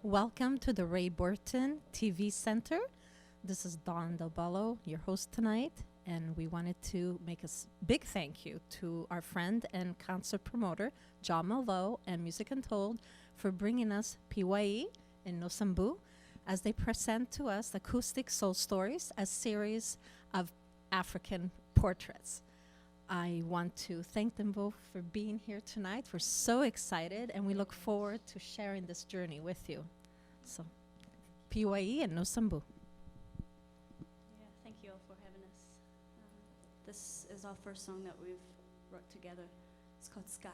Welcome to the Ray Burton TV Center. This is Dawn Del Bello, your host tonight, and we wanted to make a big thank you to our friend and concert promoter, Jammin and MusicUNTOLD, for bringing us Piwai and Nasambu as they present to us acoustic soul stories, a series of African portraits. I want to thank them both for being here tonight. We're so excited, and we look forward to sharing this journey with you. So, Piwai and Nasambu. Yeah, thank you all for having us. This is our first song that we've wrote together. It's called Sky.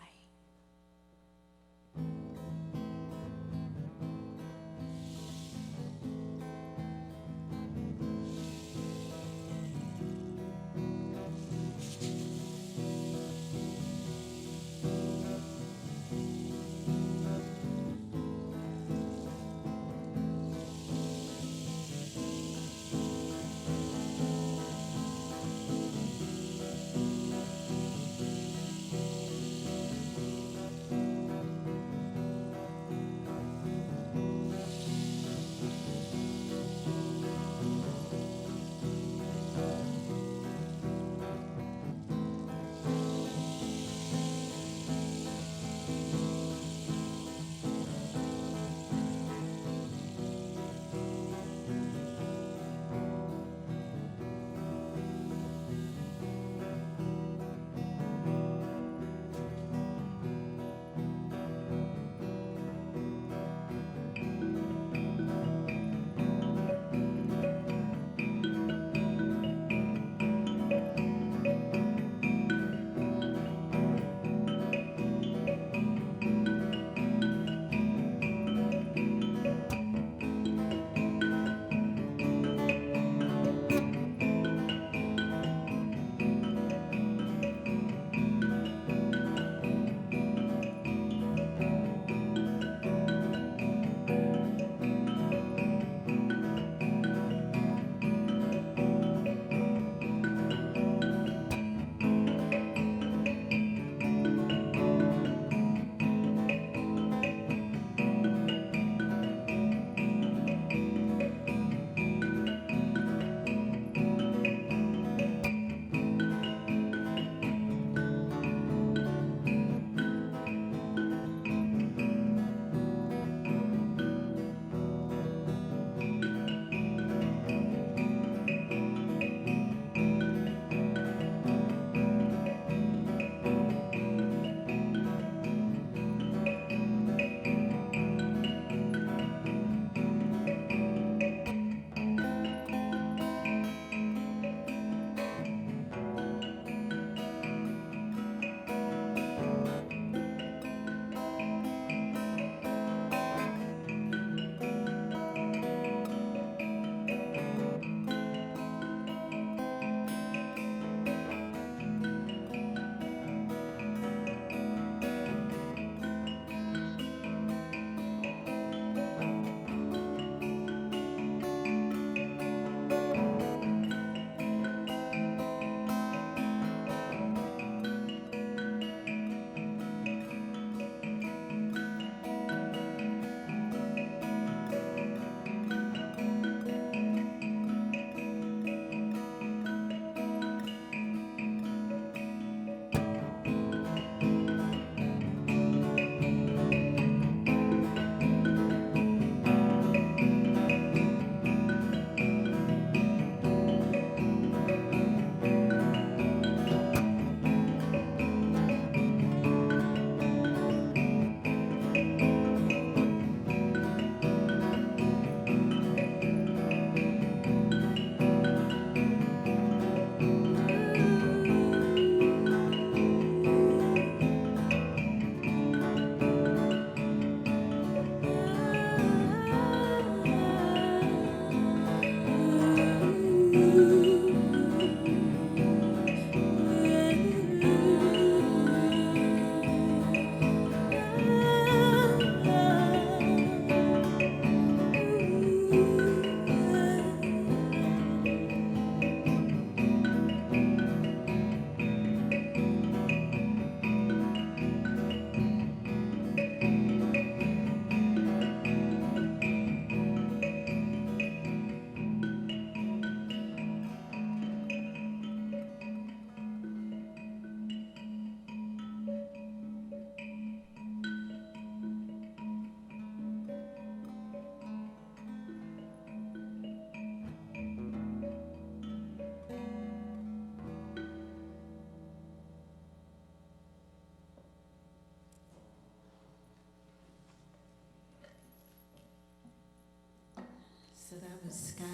the sky.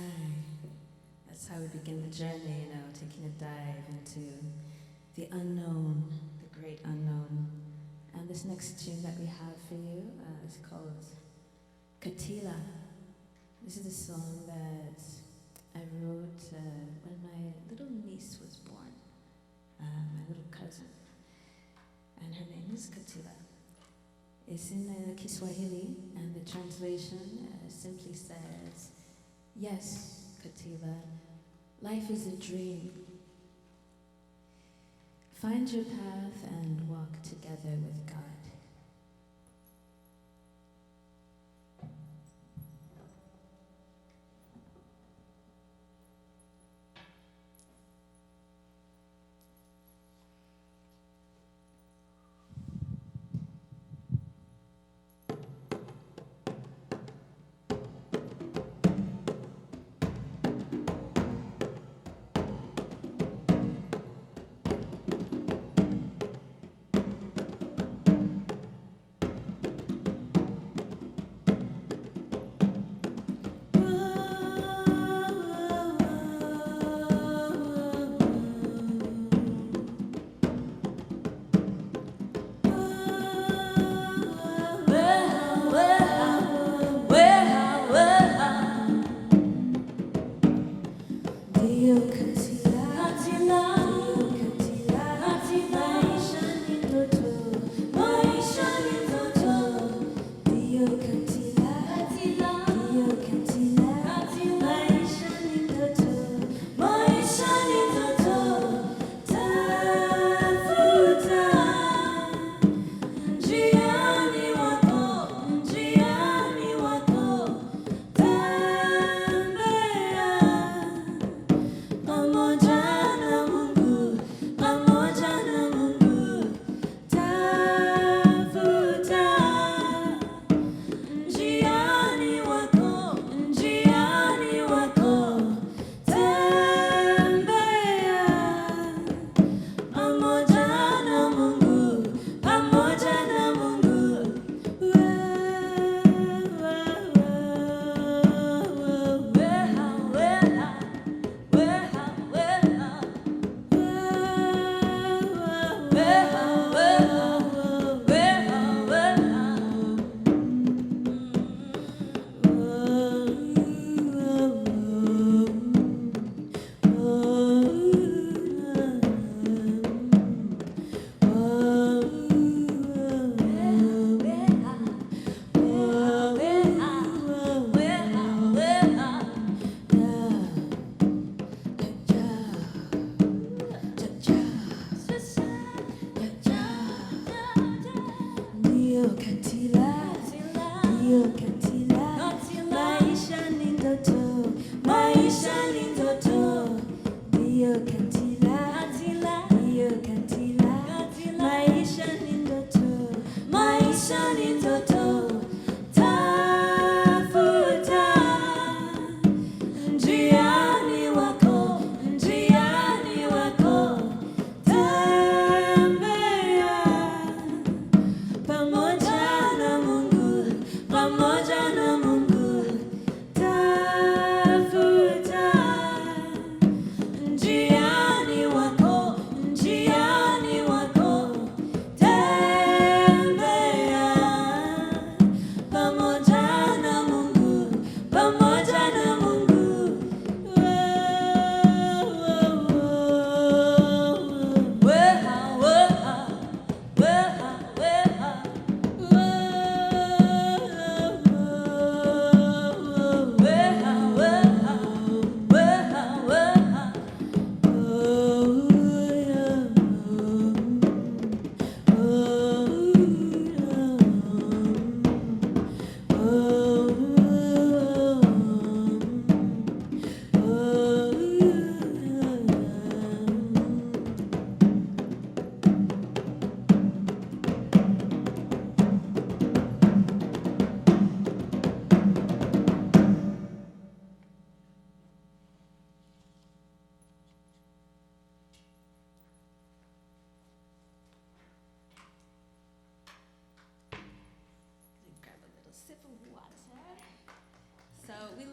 That's how we begin the journey, taking a dive into the unknown, the great unknown. And this next tune that we have for you is called Katella. This is a song that I wrote when my little niece was born, my little cousin. And her name is Katella. It's in Kiswahili, and the translation simply says, "Yes, Katella, life is a dream. Find your path and walk together with God."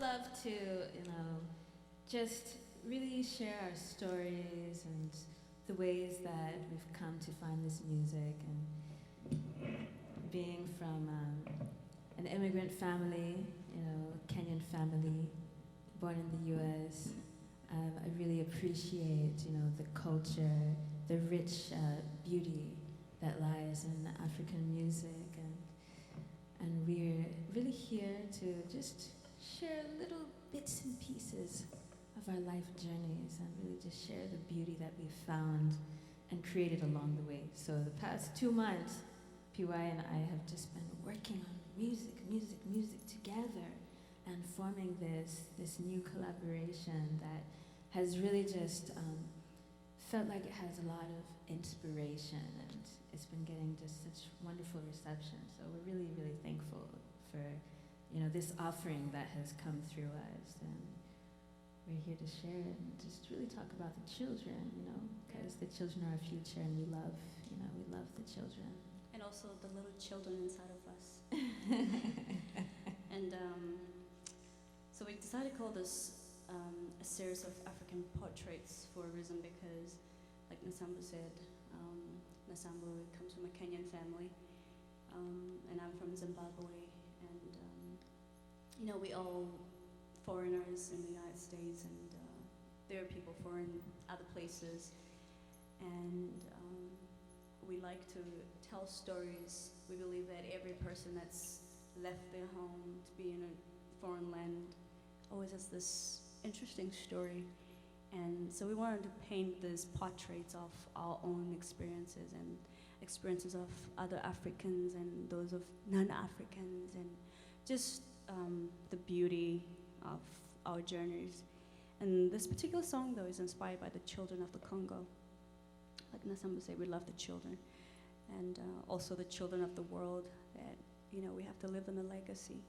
love to, just really share our stories and the ways that we've come to find this music. And being from an immigrant family, Kenyan family, born in the U.S., I really appreciate, the culture, the rich beauty that lies in African music, and we're really here to just share little bits and pieces of our life journeys and really just share the beauty that we've found and created along the way. So the past 2 months, Piwai and I have just been working on music together and forming this new collaboration that has really just felt like it has a lot of inspiration, and it's been getting just such wonderful reception. So we're really, really thankful for this offering that has come through us, and we're here to share it and just really talk about the children, because the children are our future, and we love the children. And also the little children inside of us. And so we decided to call this a series of African portraits for a reason, because, like Nasambu said, Nasambu comes from a Kenyan family, and I'm from Zimbabwe, and we all foreigners in the United States, and there are people foreign other places, and we like to tell stories. We believe that every person that's left their home to be in a foreign land always has this interesting story. And so we wanted to paint these portraits of our own experiences and experiences of other Africans and those of non-Africans, and just the beauty of our journeys. And this particular song, though, is inspired by the children of the Congo. Like Nasambu said, we love the children. And also the children of the world, that, we have to live in a legacy,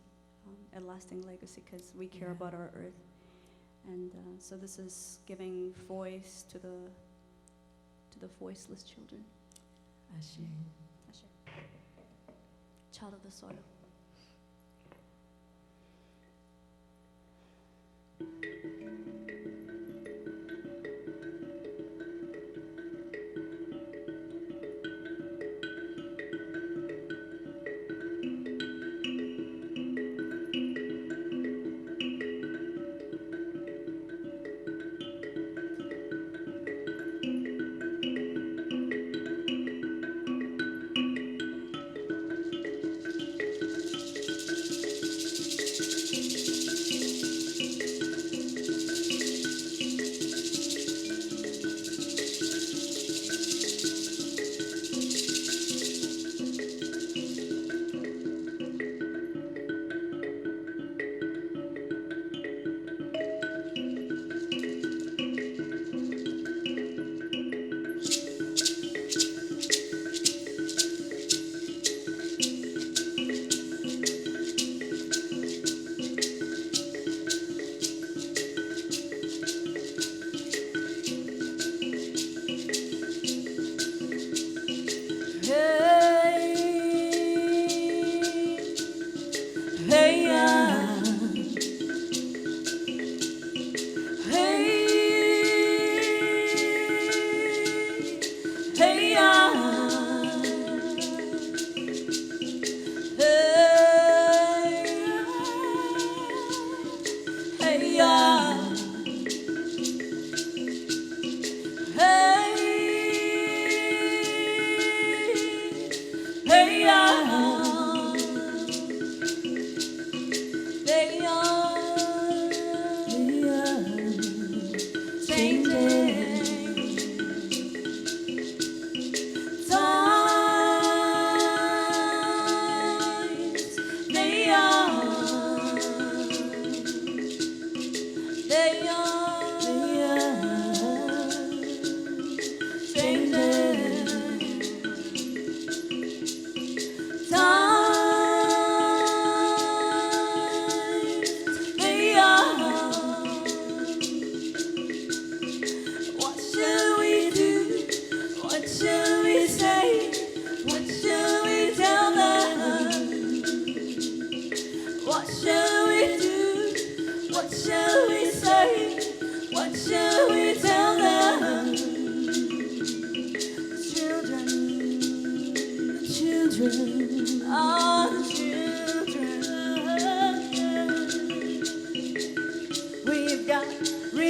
a lasting legacy, because we care about our earth. And so this is giving voice to the voiceless children. Ashe. Ashe. Child of the soil.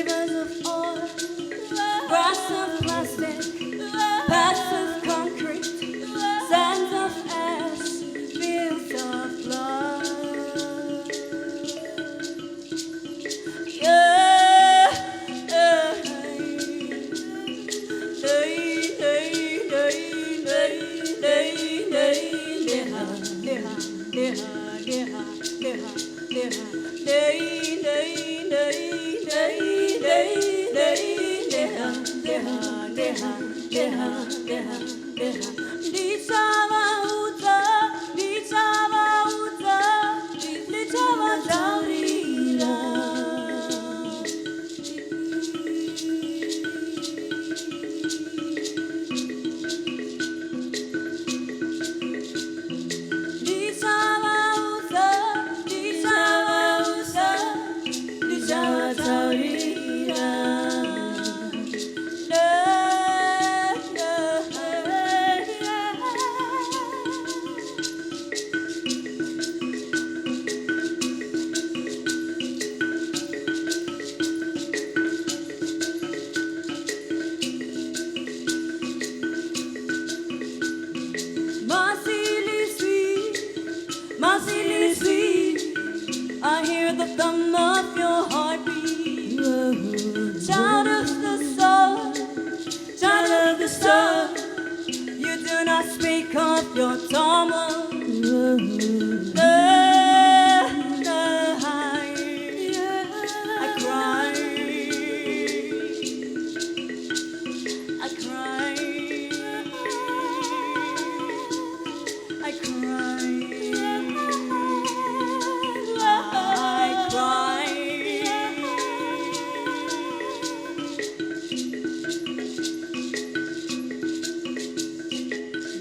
rivers of oil, grass of plastic, paths of concrete, sands of ash, fields of blood. Yeah, yeah. Day, day, day, day, day, day, deha, deha, deha, deha, deha, deha, day, day, day, day, day, day, deha, deha, deha, deha, deha, deha. Dichava uta, dichava uta, dichava taurira. Mercilessly sweet, I hear the thumb of your heartbeat. Child of the sun, child of the sun, you do not speak of your Tama. I cry, I cry, I cry. I cry.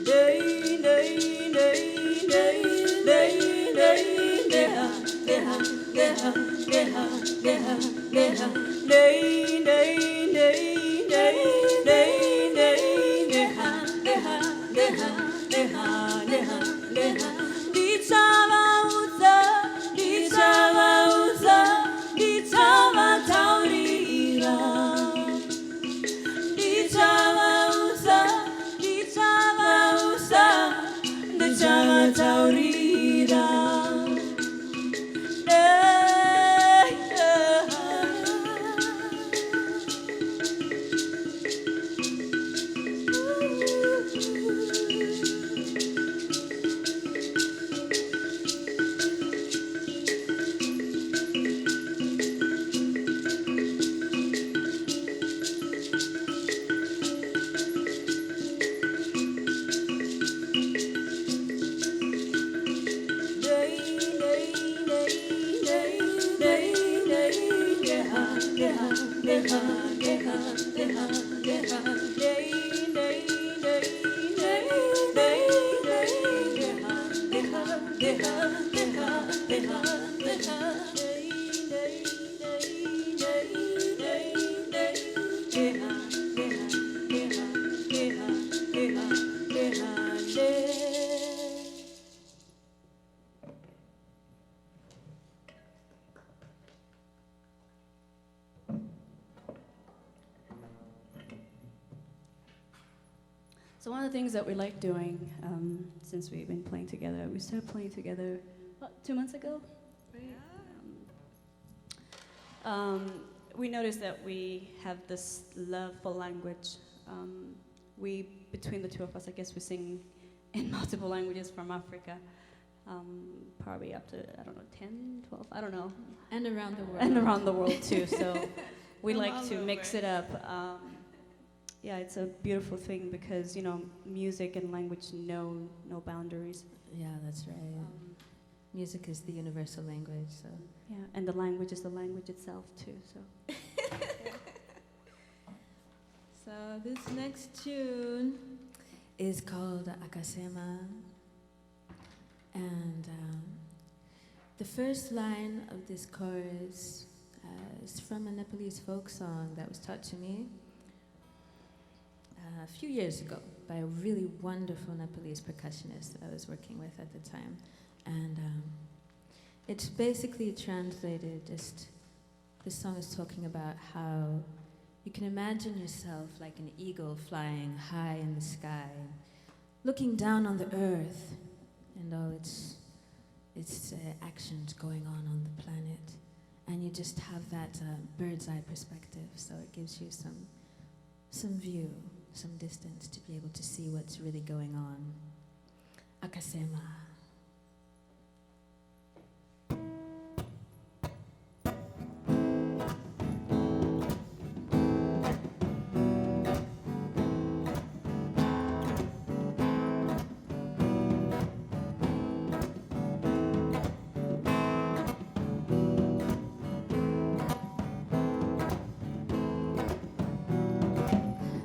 Day, day, day, day, day, day, deha, deha, deha, deha, deha, deha, day, day, day, day, day, day, deha, deha, deha, deha, deha, deha. Dichava uza, dichava uza, dichava taurira. Dichava uza, dichava uza, dichava taurira. So one of the things that we like doing, since we've been playing together, we started playing together, what, 2 months ago? We noticed that we have this love for language. Between the two of us, I guess we sing in multiple languages from Africa, probably up to, I don't know, 10, 12, I don't know. And around the world. And around the world too, so we like to mix it up. Yeah, it's a beautiful thing because, you know, music and language know no boundaries. Yeah, that's right. Music is the universal language, so. Yeah, and the language is the language itself too, so. So this next tune is called Akasema, and the first line of this chorus is from a Nepalese folk song that was taught to me a few years ago by a really wonderful Nepalese percussionist that I was working with at the time. And it's basically translated just This song is talking about how you can imagine yourself like an eagle flying high in the sky, looking down on the earth and all its actions going on the planet. And you just have that bird's eye perspective, so it gives you some view, some distance to be able to see what's really going on. Akasema.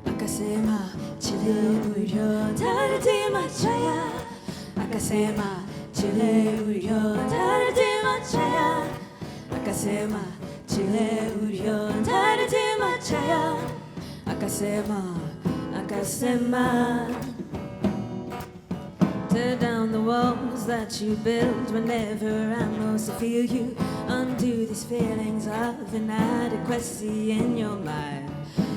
Akasema, chile uyo, tarati machaya. Akasema, chile uyo, tarati machaya. Akasema, chile uyo, tarati machaya. Akasema. Tear down the walls that you build whenever I most feel you. Undo these feelings of inadequacy in your mind.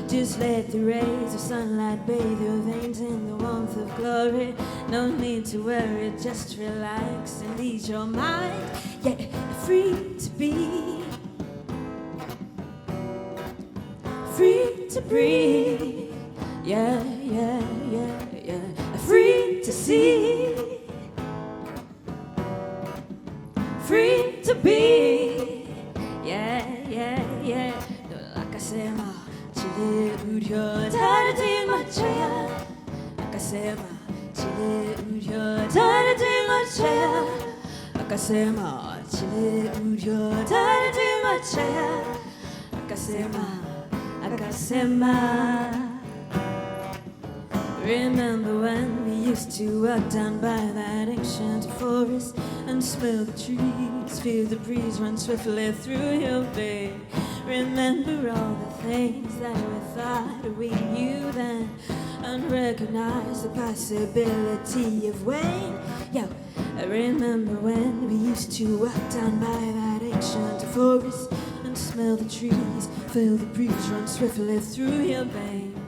Just let the rays of sunlight bathe your veins in the warmth of glory. No need to worry, just relax and ease your mind. Yeah, free to be, free to breathe. Yeah, yeah, yeah, yeah. Free to see, free to be. Yeah, yeah, yeah. Akasema. Chile uyo tarati machaya. Akasema, chile uyo tarati machaya. Akasema, chile uyo tarati machaya. Akasema. Remember when we used to walk down by that ancient forest and smell the trees, feel the breeze run swiftly through your bay. Remember all the things that we thought we knew then, and recognize the possibility of weight. Yo, I remember when we used to walk down by that ancient forest and smell the trees, feel the breeze run swiftly through your veins.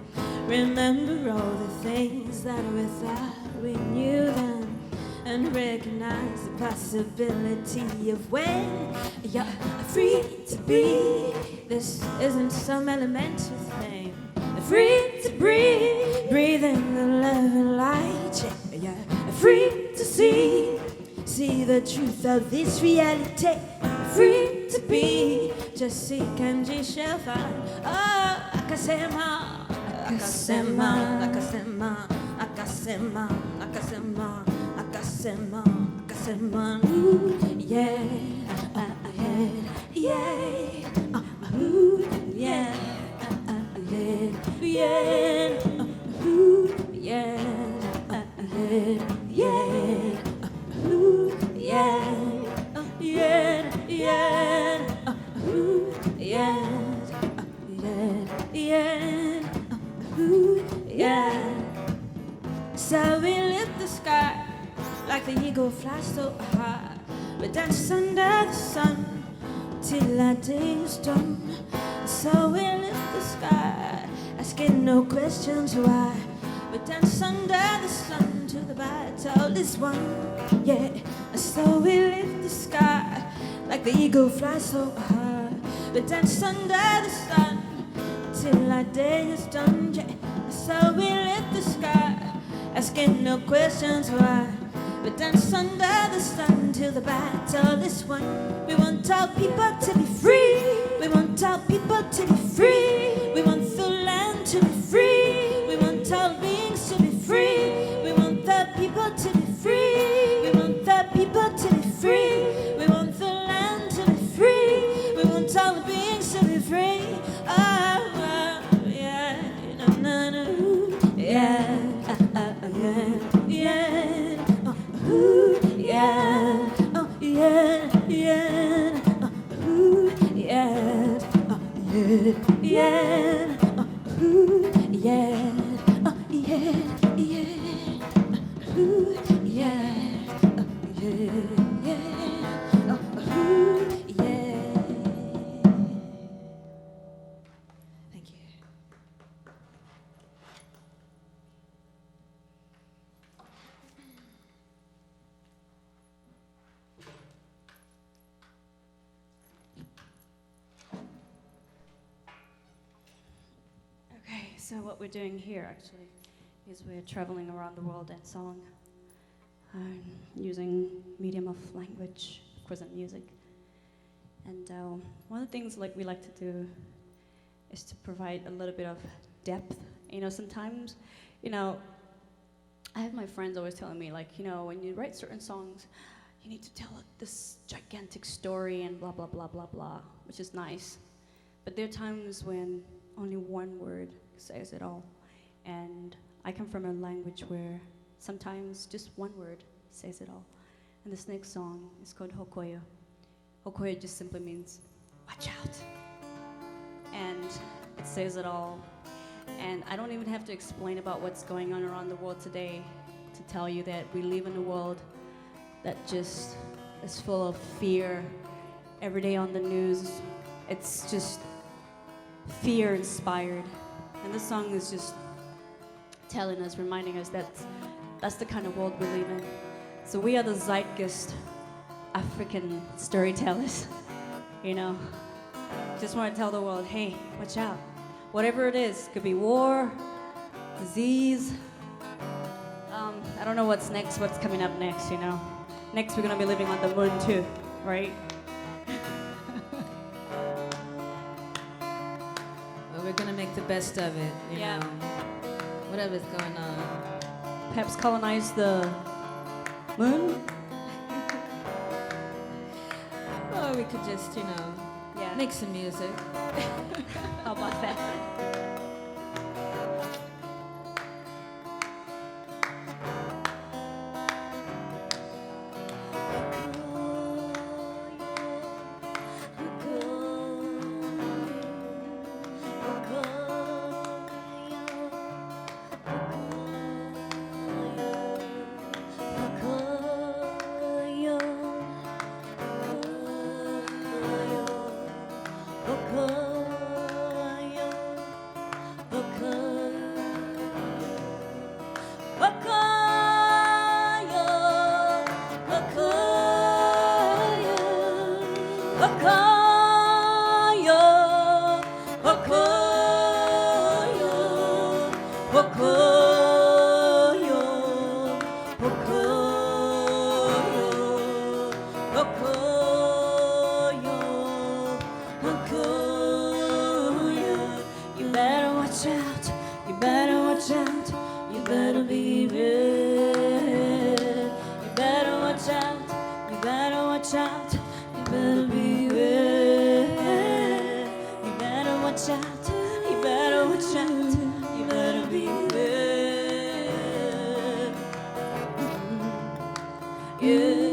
Remember all the things that we thought we knew then, and recognize the possibility of when you're free to be. This isn't some elementary thing. Free to breathe, breathe in the love and light. Yeah, free to see the truth of this reality. Free to be, just seek and you shall find. Oh, Akasema. Akasema, Akasema, Akasema, Akasema, Akasema, Akasema, ooh, yeah, yeah, ooh, yeah, yeah, ooh, yeah, yeah, ooh, yeah, yeah, ooh, yeah, yeah. Ooh, yeah. So we lift the sky like the eagle flies so high. We dance under the sun till our day is done. So we lift the sky, asking no questions why. We dance under the sun till the battle is won. Yeah. So we lift the sky like the eagle flies so high. We dance under the sun till our day is done, yeah. So we lift the sky, asking no questions why. We dance under the sun till the battle is won. We want all people to be free. We want all people to be free. We want the land to be free. We want all beings to be free. We want the people to be free. We want the people to be free. We want the land to be free. We want all the beings to be free. Yeah, yeah, ooh, yeah, oh, yeah, yeah, ooh, yeah, yeah, yeah, ooh, yeah, yeah, yeah, ooh, yeah, yeah, yeah, ooh, yeah. So what we're doing here actually is we're traveling around the world in song, using medium of language, of course, and music. And one of the things like we like to do is to provide a little bit of depth. You know, sometimes, you know, I have my friends always telling me, like, you know, when you write certain songs, you need to tell this gigantic story and blah, blah, blah, blah, blah, which is nice. But there are times when only one word says it all. And I come from a language where sometimes just one word says it all. And this next song is called Hokoya. Hokoya just simply means, watch out. And it says it all. And I don't even have to explain about what's going on around the world today to tell you that we live in a world that just is full of fear. Every day on the news, it's just fear-inspired. And this song is just telling us, reminding us that that's the kind of world we live in. So we are the zeitgeist African storytellers, you know. Just want to tell the world, hey, watch out. Whatever it is, could be war, disease. I don't know what's next, what's coming up next, you know. Next, we're gonna be living on the moon too, right? Well, we're gonna make the best of it, you Yeah. know. Whatever's going on. Perhaps colonize the moon? Or we could just, you know, Yeah. make some music. How about that? You better watch out, you better watch out, you better be red. You better watch out, you better watch out, you better be red. You better watch out, you better watch out, you better be red. Yeah.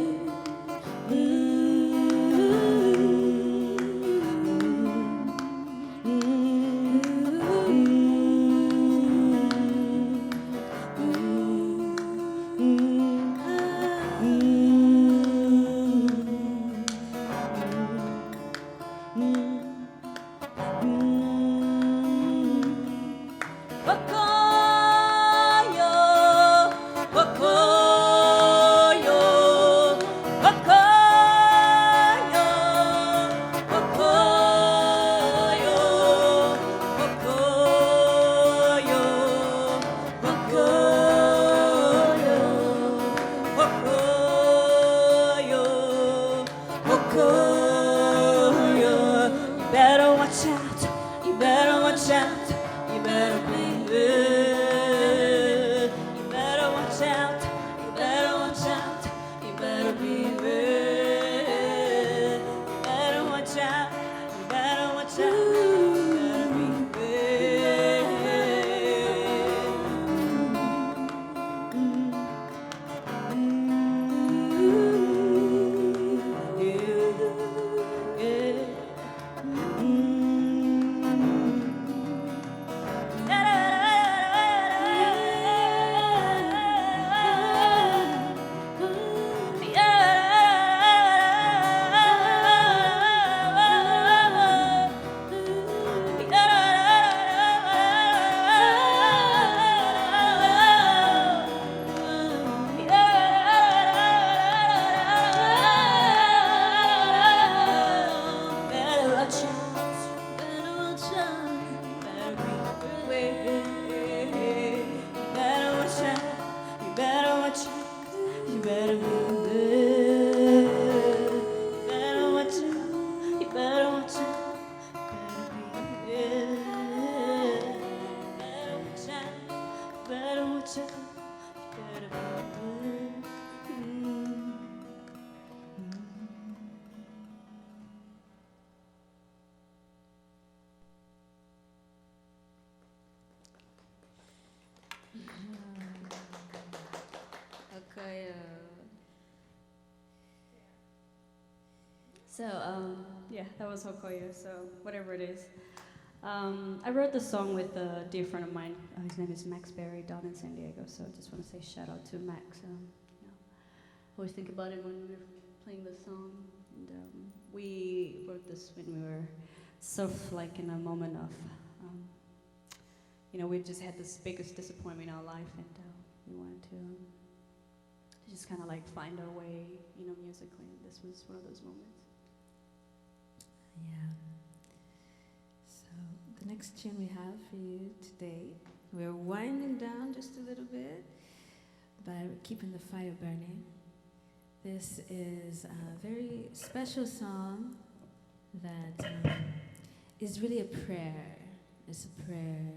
Better watch out, better watch out, better be aware. So, yeah, that was Hokoyo, so whatever it is. I wrote the song with a dear friend of mine. His name is Max Berry down in San Diego, so I just want to say shout out to Max. Yeah. Always think about it when we were playing the song. And, we wrote this when we were sort of like in a moment of, we just had this biggest disappointment in our life, and we wanted to just kind of like find our way, musically. And this was one of those moments. Yeah. So the next tune we have for you today, we're winding down just a little bit by keeping the fire burning. This is a very special song that is really a prayer. It's a prayer,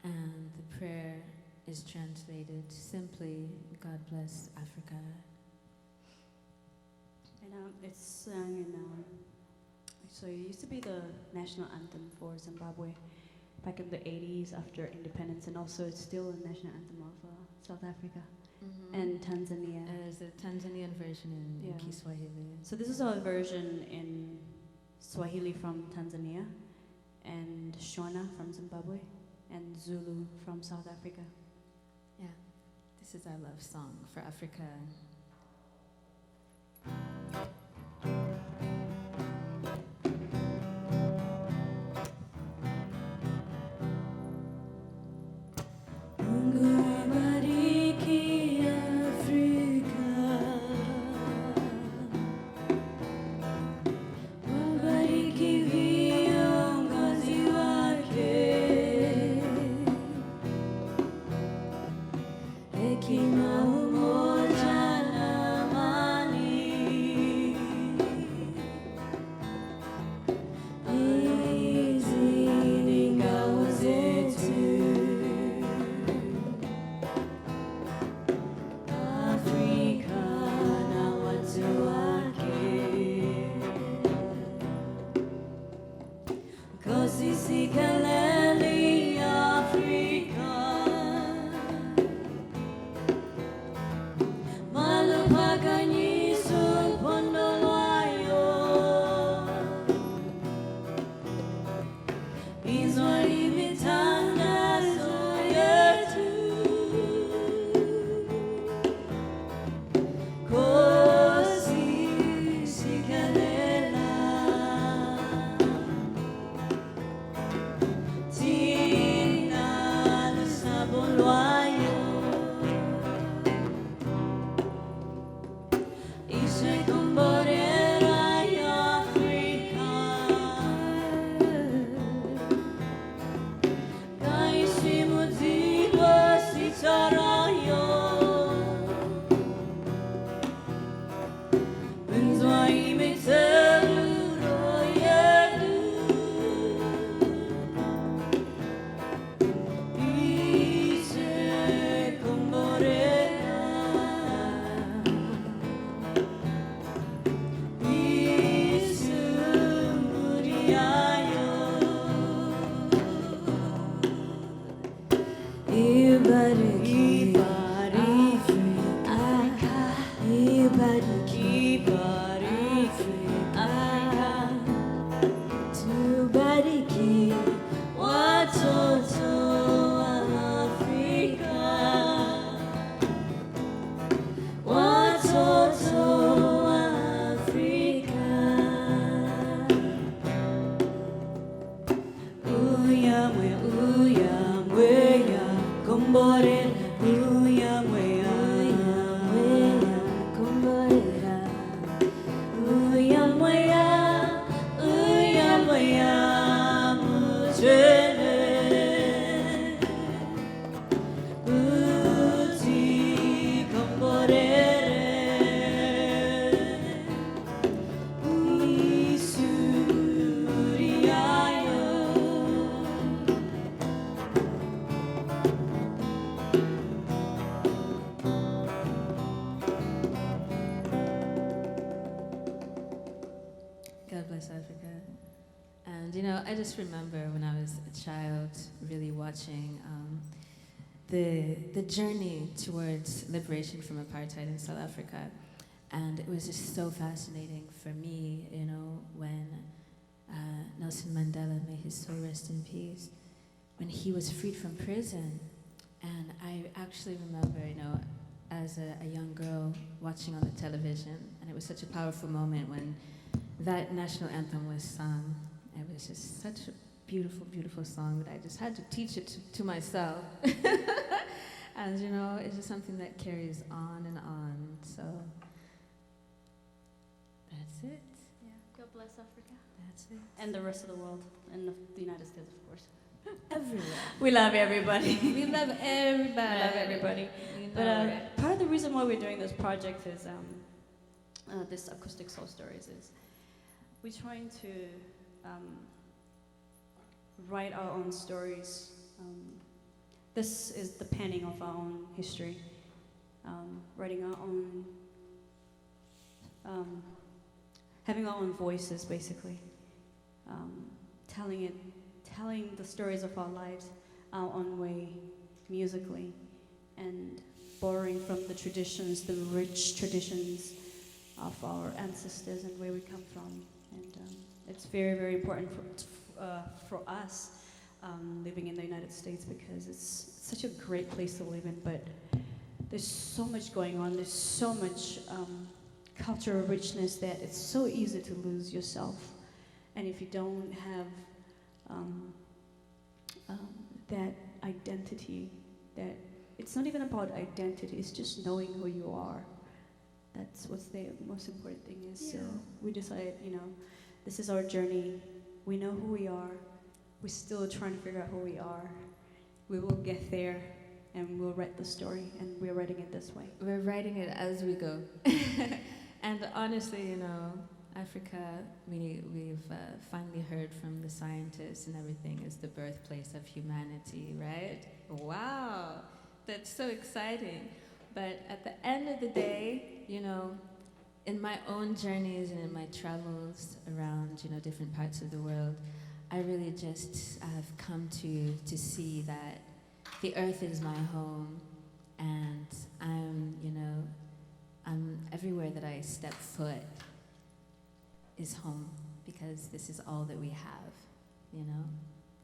and the prayer is translated simply, God bless Africa. And it's sung in, so it used to be the national anthem for Zimbabwe back in the 80s after independence, and also it's still a national anthem of South Africa and Tanzania. There's a Tanzanian version in Kiswahili. So this is our version in Swahili from Tanzania, and Shona from Zimbabwe, and Zulu from South Africa. Yeah, this is our love song for Africa. I just remember when I was a child really watching the journey towards liberation from apartheid in South Africa. And it was just so fascinating for me, you know, when Nelson Mandela, may his soul rest in peace, when he was freed from prison. And I actually remember, you know, as a young girl watching on the television, and it was such a powerful moment when that national anthem was sung. It was just such a beautiful, beautiful song that I just had to teach it to myself. And, you know, it's just something that carries on and on. So that's it. Yeah. God bless Africa. That's it. And the rest of the world. And the United States, of course. Everywhere. We love everybody. We love everybody. We love everybody. You know But it. part of the reason why we're doing this project is this acoustic soul stories is we're trying to write our own stories. This is the penning of our own history, writing our own, having our own voices, basically, telling the stories of our lives our own way, musically, and borrowing from the traditions, the rich traditions of our ancestors and where we come from. And it's very, very important for us living in the United States, because it's such a great place to live in, but there's so much going on, there's so much cultural richness that it's so easy to lose yourself. And if you don't have that identity, that it's not even about identity, it's just knowing who you are. That's what's the most important thing is. Yeah. So we decided, you know, this is our journey. We know who we are. We're still trying to figure out who we are. We will get there, and we'll write the story, and we're writing it this way. We're writing it as we go. And honestly, you know, Africa, we've finally heard from the scientists and everything, is the birthplace of humanity, right? Wow, that's so exciting. But at the end of the day, you know, in my own journeys and in my travels around, you know, different parts of the world, I really just have come to see that the earth is my home, and I'm everywhere that I step foot is home, because this is all that we have, you know?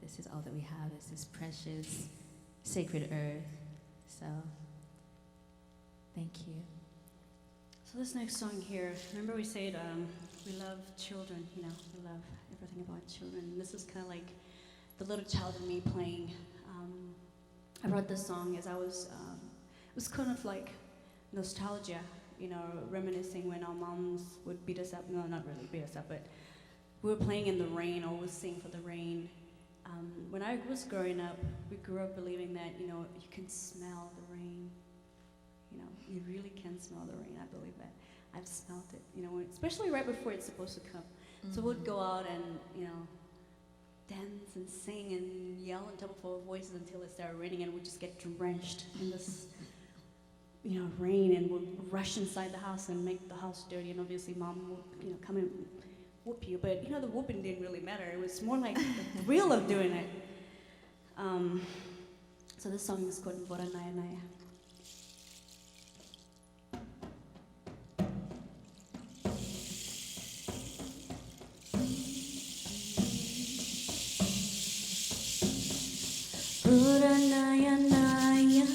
This is all that we have, is this precious, sacred earth. So, thank you. So this next song here, remember we said we love children, you know, we love everything about children. This is kind of like the little child in me playing. I wrote this song as I was, it was kind of like nostalgia, you know, reminiscing when our moms would beat us up. No, not really beat us up, but we were playing in the rain, always sing for the rain. When I was growing up, we grew up believing that, you know, you can smell the rain. You know, you really can smell the rain. I believe that. I've smelled it, you know, especially right before it's supposed to come. Mm-hmm. So we'd go out and, you know, dance and sing and yell on top of our voices until it started raining, and we'd just get drenched in this, you know, rain, and we'd rush inside the house and make the house dirty. And obviously, Mom would, you know, come and whoop you. But you know, the whooping didn't really matter. It was more like the thrill of doing it. So this song is called Mbora Naya Naya. Mbora Naya Naya,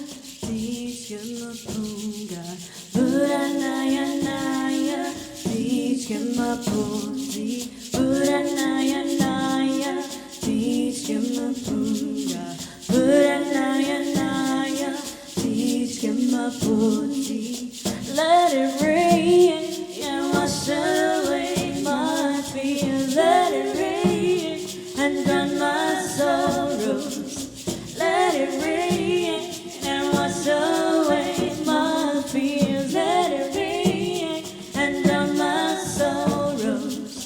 teach him a punga. Mbora Naya Naya, teach him a pussy. Mbora Naya Naya, teach him a punga. Mbora Naya Naya, teach him a pussy. Let it rain and wash away my fears. Let it rain and drown my sorrows. Let it rain and wash away my fears. Let it rain and drown my sorrows.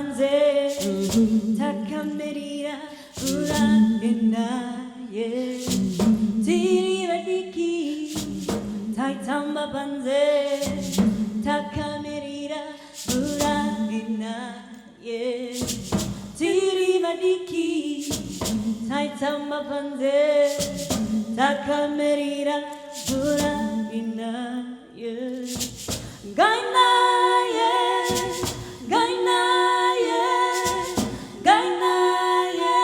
panze takamerira pura inaye tiri radiki taitamba panze takamerira pura inaye tiri radiki taitamba panze takamerira pura inaye gainaye gainaye gainaye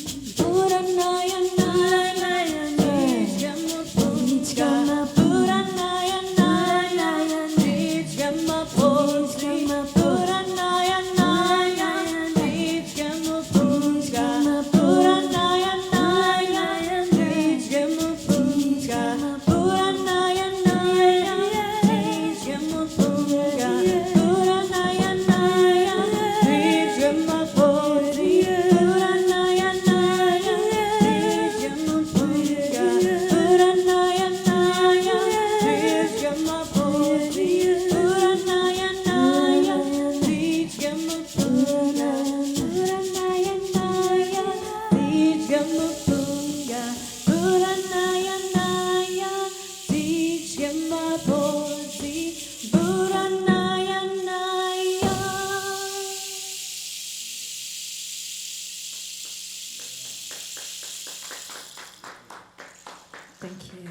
Puranaya naya nijgama punga Puranaya naya nijgama punga Puranaya naya nijgama punga Puranaya naya nijgama punga Puranaya naya nijgama punga Puranaya naya nijgama punga Puranaya naya nijgama punga Puranaya naya nijgama punga Puranaya naya nijgama punga Puranaya naya nijgama punga Puranaya naya nijgama punga Puranaya naya. Thank you.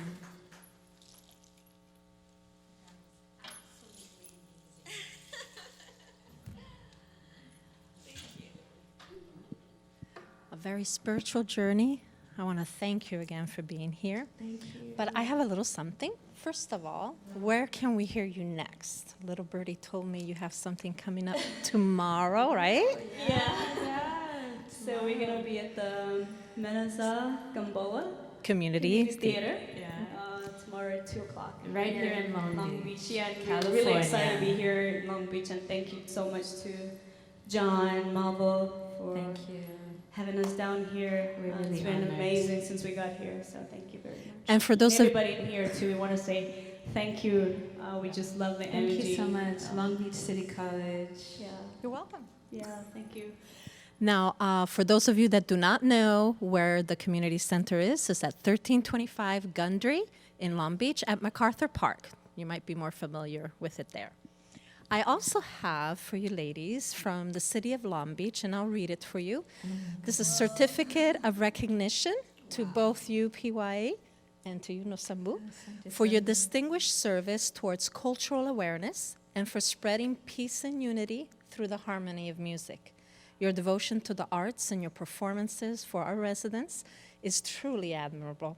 A very spiritual journey. I want to thank you again for being here. Thank you. But I have a little something. First of all, where can we hear you next? Little birdie told me you have something coming up tomorrow, right? Yeah. So we're gonna be at the Menasa Gamboa Community. Theater. Yeah. Tomorrow at 2:00. Right here in Long Beach. Beach, Yeah, and we're California. really excited to be here in Long Beach, and thank you so much to John Marvel for Thank you. having us down here. We're It's really been honored. amazing since we got here, so thank you very much. And for those of everybody in here too, we want to say thank you. We just love the Thank energy. you so much, Long Beach City College. Yeah, You're welcome. yeah, thank you. Now, for those of you that do not know where the community center is, it's at 1325 Gundry in Long Beach at MacArthur Park. You might be more familiar with it there. I also have for you ladies from the city of Long Beach, and I'll read it for you. This is certificate of recognition to both you, Piwai, and to you, Nasambu, for your distinguished service towards cultural awareness and for spreading peace and unity through the harmony of music. Your devotion to the arts and your performances for our residents is truly admirable.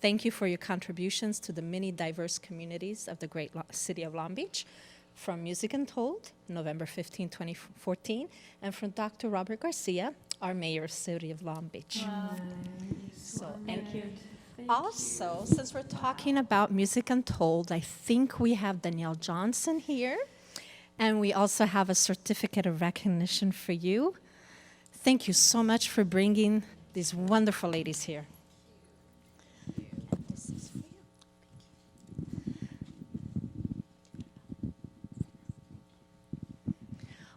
Thank you for your contributions to the many diverse communities of the great city of Long Beach. From MusicUNTOLD, November 15, 2014, and from Dr. Robert Garcia, our mayor of city of Long Beach. So, Thank you. also, since we're talking about MusicUNTOLD, I think we have Danielle Johnson here, and we also have a certificate of recognition for you. Thank you so much for bringing these wonderful ladies here. This is for you.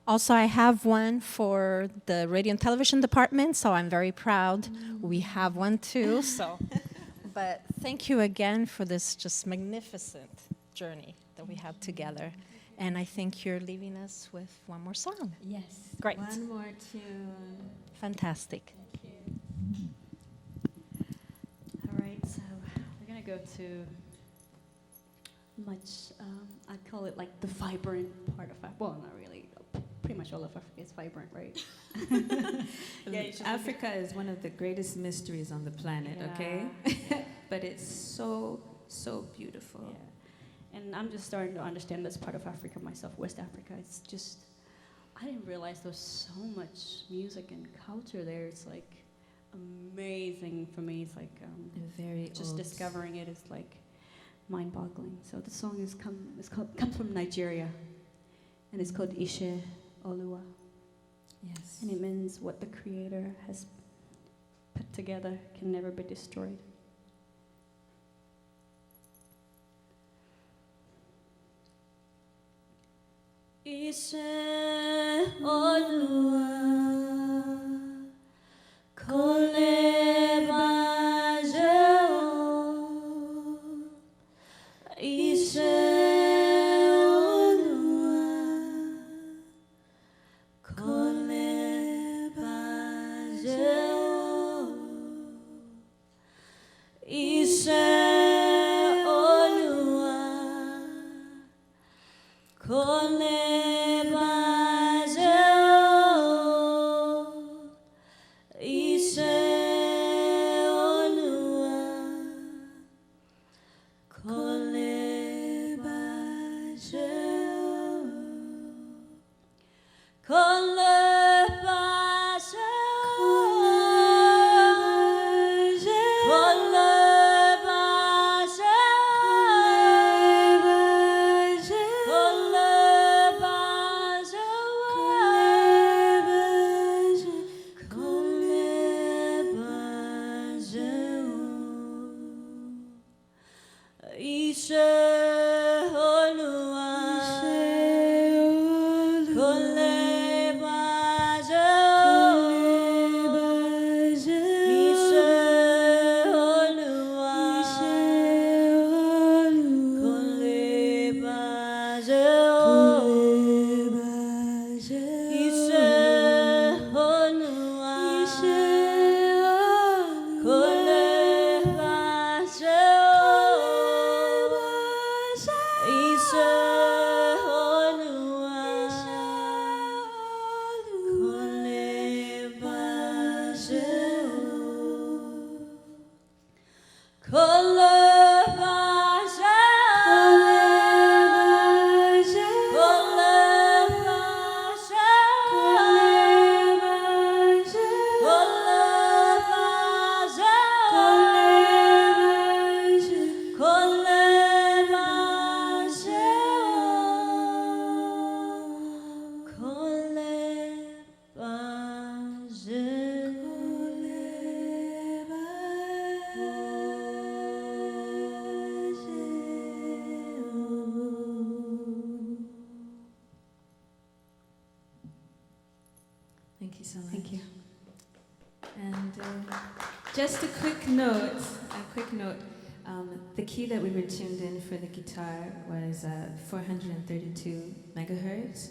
Also, I have one for the radio and television department, so I'm very proud. We have one too, so. But thank you again for this just magnificent journey that we had together. And I think you're leaving us with one more song. Yes. Great. One more tune. Fantastic. All right, so we're gonna go to much. I'd call it like the vibrant part of Africa. Well, not really. Pretty much all of Africa is vibrant, right? Yeah, you should Africa is one of the greatest mysteries on the planet, okay? But it's so, so beautiful. Yeah. And I'm just starting to understand this part of Africa myself, West Africa. It's just, I didn't realize there was so much music and culture there. It's like amazing for me. It's like And very just old. discovering it is like mind-boggling. So the song comes from Nigeria, and it's called Ishe Oluwa, Yes. and it means what the Creator has put together can never be destroyed. Ise olua kole bajeo Ise olua kole bajeo Ise olua kole Thank you so much. Thank you. And just a quick note, the key that we were tuned in for the guitar was 432 megahertz,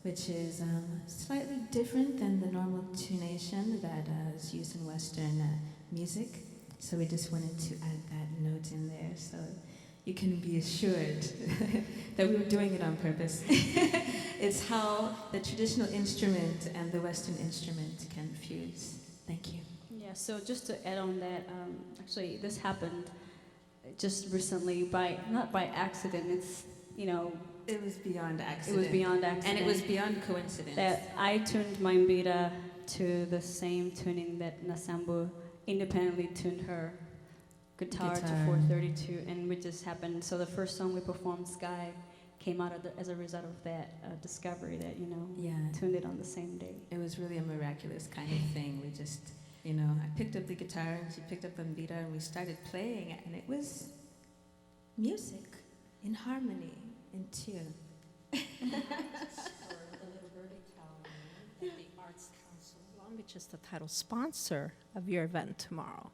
which is slightly different than the normal tunation that is used in Western music. So we just wanted to add that note in there so you can be assured that we were doing it on purpose. It's how the traditional instrument and the Western instrument can fuse. Thank you. Yeah, so just to add on that, actually this happened just recently not by accident, it's, It was beyond it accident. was beyond accident. And it was beyond coincidence. That I tuned my mbira to the same tuning that Nasambu independently tuned her guitar to 432, and it just happened. So the first song we performed, Sky, came out as a result of that discovery that, Yeah. tuned it on the same day. It was really a miraculous kind of thing. We just, I picked up the guitar and she picked up the mbira and we started playing it, and it was music in harmony, in tune. The Arts Council of Long Beach is the title sponsor of your event tomorrow.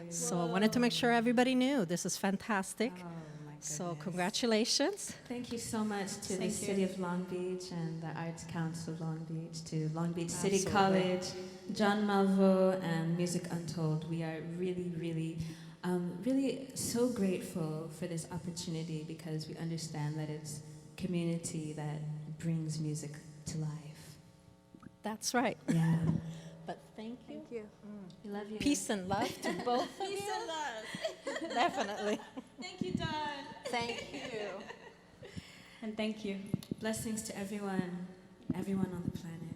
So I wanted to make sure everybody knew. This is fantastic. Oh, my So goodness. congratulations. Thank you so much to the Thank City you. of Long Beach and the Arts Council of Long Beach, to Long Beach City Absolutely. College, John Malvo, and MusicUNTOLD. We are really, really, really so grateful for this opportunity because we understand that it's community that brings music to life. That's right. Yeah. But thank you. Thank you. We love you. Peace and love to both of you. Definitely. Thank you, Dawn. Thank you. And thank you. Blessings to everyone on the planet.